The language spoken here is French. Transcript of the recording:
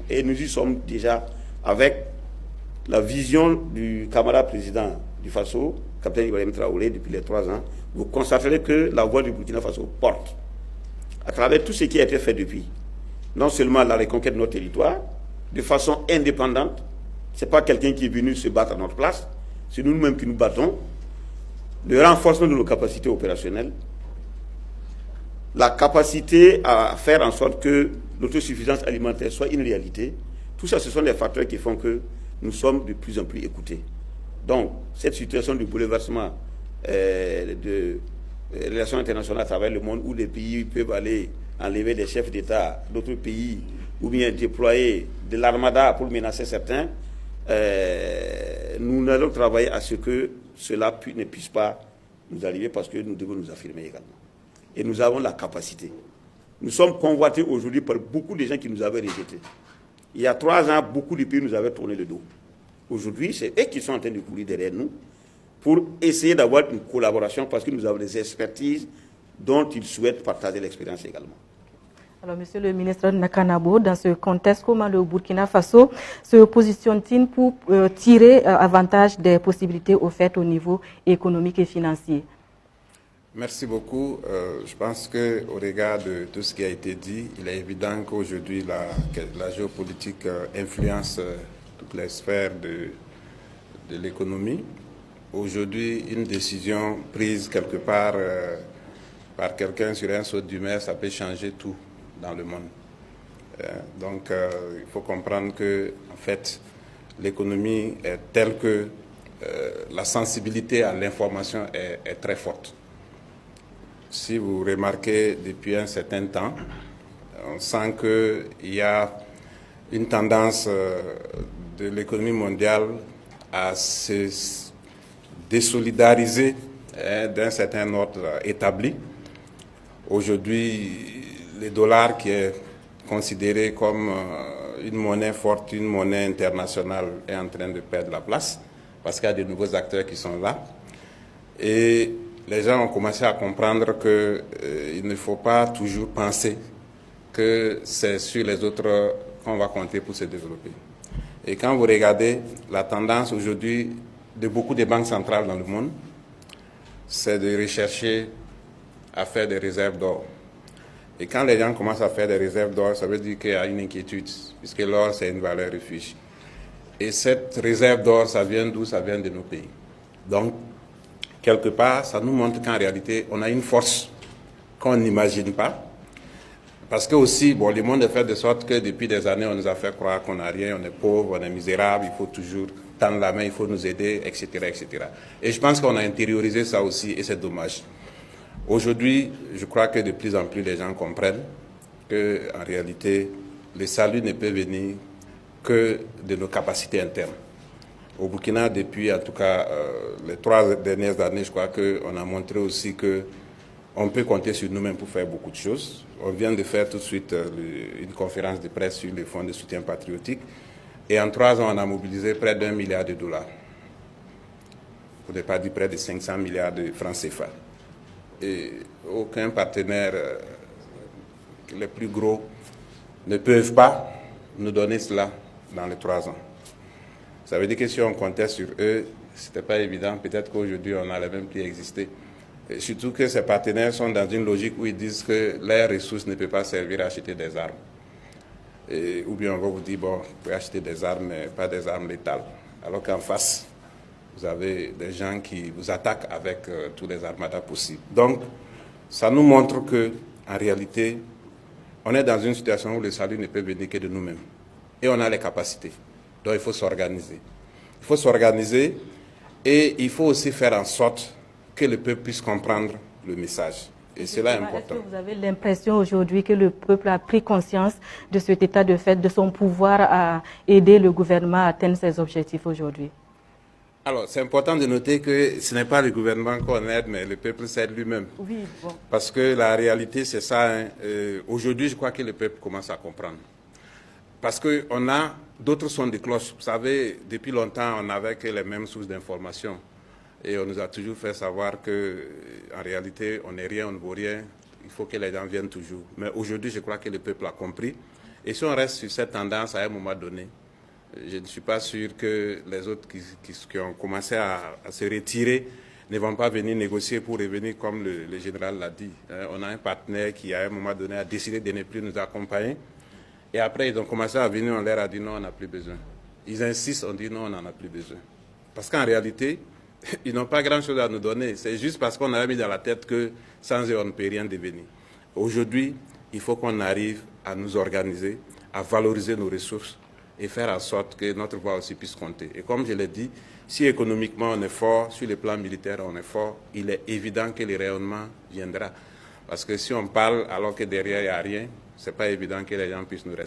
Et nous y sommes déjà avec la vision du camarade président du Faso, capitaine Ibrahim Traoré, depuis les 3 ans. Vous constaterez que la voix du Burkina Faso porte, à travers tout ce qui a été fait depuis, non seulement la reconquête de notre territoire, de façon indépendante. Ce n'est pas quelqu'un qui est venu se battre à notre place, c'est nous-mêmes qui nous battons. Le renforcement de nos capacités opérationnelles, la capacité à faire en sorte que l'autosuffisance alimentaire soit une réalité. Tout ça, ce sont des facteurs qui font que nous sommes de plus en plus écoutés. Donc, cette situation de bouleversement de relations internationales à travers le monde, où des pays peuvent aller enlever des chefs d'État d'autres pays, ou bien déployer de l'armada pour menacer certains, nous allons travailler à ce que cela ne puisse pas nous arriver, parce que nous devons nous affirmer également. Et nous avons la capacité. Nous sommes convoités aujourd'hui par beaucoup de gens qui nous avaient rejetés. Il y a 3 ans, beaucoup de pays nous avaient tourné le dos. Aujourd'hui, c'est eux qui sont en train de courir derrière nous pour essayer d'avoir une collaboration, parce que nous avons des expertises dont ils souhaitent partager l'expérience également. Alors, Monsieur le ministre Nakanabo, dans ce contexte, comment le Burkina Faso se positionne-t-il pour tirer avantage des possibilités offertes au niveau économique et financier? Merci beaucoup. Je pense qu'au regard de tout ce qui a été dit, il est évident qu'aujourd'hui, la géopolitique influence toutes les sphères de l'économie. Aujourd'hui, une décision prise quelque part par quelqu'un sur un saut d'humeur, ça peut changer tout dans le monde. Donc, il faut comprendre que, en fait, l'économie est telle que la sensibilité à l'information est très forte. Si vous remarquez, depuis un certain temps, on sent qu'il y a une tendance de l'économie mondiale à se désolidariser d'un certain ordre établi. Aujourd'hui, le dollar, qui est considéré comme une monnaie forte, une monnaie internationale, est en train de perdre la place parce qu'il y a de nouveaux acteurs qui sont là. Et les gens ont commencé à comprendre qu'il ne faut pas toujours penser que c'est sur les autres qu'on va compter pour se développer. Et quand vous regardez la tendance aujourd'hui de beaucoup de banques centrales dans le monde, c'est de rechercher à faire des réserves d'or. Et quand les gens commencent à faire des réserves d'or, ça veut dire qu'il y a une inquiétude, puisque l'or, c'est une valeur refuge. Et cette réserve d'or, ça vient d'où? Ça vient de nos pays. Donc, quelque part, ça nous montre qu'en réalité, on a une force qu'on n'imagine pas. Parce que aussi, bon, le monde est fait de sorte que depuis des années, on nous a fait croire qu'on n'a rien, on est pauvre, on est misérable, il faut toujours tendre la main, il faut nous aider, etc., etc. Et je pense qu'on a intériorisé ça aussi, et c'est dommage. Aujourd'hui, je crois que de plus en plus les gens comprennent qu'en réalité, le salut ne peut venir que de nos capacités internes. Au Burkina, depuis en tout cas les 3 dernières années, je crois qu'on a montré aussi qu'on peut compter sur nous-mêmes pour faire beaucoup de choses. On vient de faire tout de suite une conférence de presse sur les fonds de soutien patriotique. Et en 3 ans, on a mobilisé près d'$1 milliard. Pour ne pas dire près de 500 milliards de francs CFA. Et aucun partenaire, les plus gros, ne peuvent pas nous donner cela dans les 3 ans. Ça veut dire que si on comptait sur eux, ce n'était pas évident. Peut-être qu'aujourd'hui, on n'allait même plus exister. Et surtout que ces partenaires sont dans une logique où ils disent que leurs ressources ne peuvent pas servir à acheter des armes. Ou bien on va vous dire, bon, vous pouvez acheter des armes, mais pas des armes létales. Alors qu'en face, vous avez des gens qui vous attaquent avec tous les armadas possibles. Donc, ça nous montre qu'en réalité, on est dans une situation où le salut ne peut venir que de nous-mêmes. Et on a les capacités. Donc, il faut s'organiser. Il faut s'organiser et il faut aussi faire en sorte que le peuple puisse comprendre le message. Et cela est important. Est-ce que vous avez l'impression aujourd'hui que le peuple a pris conscience de cet état de fait, de son pouvoir à aider le gouvernement à atteindre ses objectifs aujourd'hui? Alors, c'est important de noter que ce n'est pas le gouvernement qu'on aide, mais le peuple s'aide lui-même. Oui, bon. Parce que la réalité, c'est ça. Hein. Aujourd'hui, je crois que le peuple commence à comprendre. Parce qu'on a d'autres sons de cloche. Vous savez, depuis longtemps, on n'avait que les mêmes sources d'information. Et on nous a toujours fait savoir qu'en réalité, on n'est rien, on ne vaut rien. Il faut que les gens viennent toujours. Mais aujourd'hui, je crois que le peuple a compris. Et si on reste sur cette tendance à un moment donné, je ne suis pas sûr que les autres qui ont commencé à se retirer ne vont pas venir négocier pour revenir comme le général l'a dit. On a un partenaire qui, à un moment donné, a décidé de ne plus nous accompagner. Et après, ils ont commencé à venir, on leur a dit non, on n'a plus besoin. Ils insistent, on dit non, on n'en a plus besoin. Parce qu'en réalité, ils n'ont pas grand-chose à nous donner. C'est juste parce qu'on a mis dans la tête que sans eux, on ne peut rien devenir. Aujourd'hui, il faut qu'on arrive à nous organiser, à valoriser nos ressources et faire en sorte que notre voix aussi puisse compter. Et comme je l'ai dit, si économiquement on est fort, sur le plan militaire on est fort, il est évident que le rayonnement viendra. Parce que si on parle alors que derrière il n'y a rien, ce n'est pas évident que les gens puissent nous rester.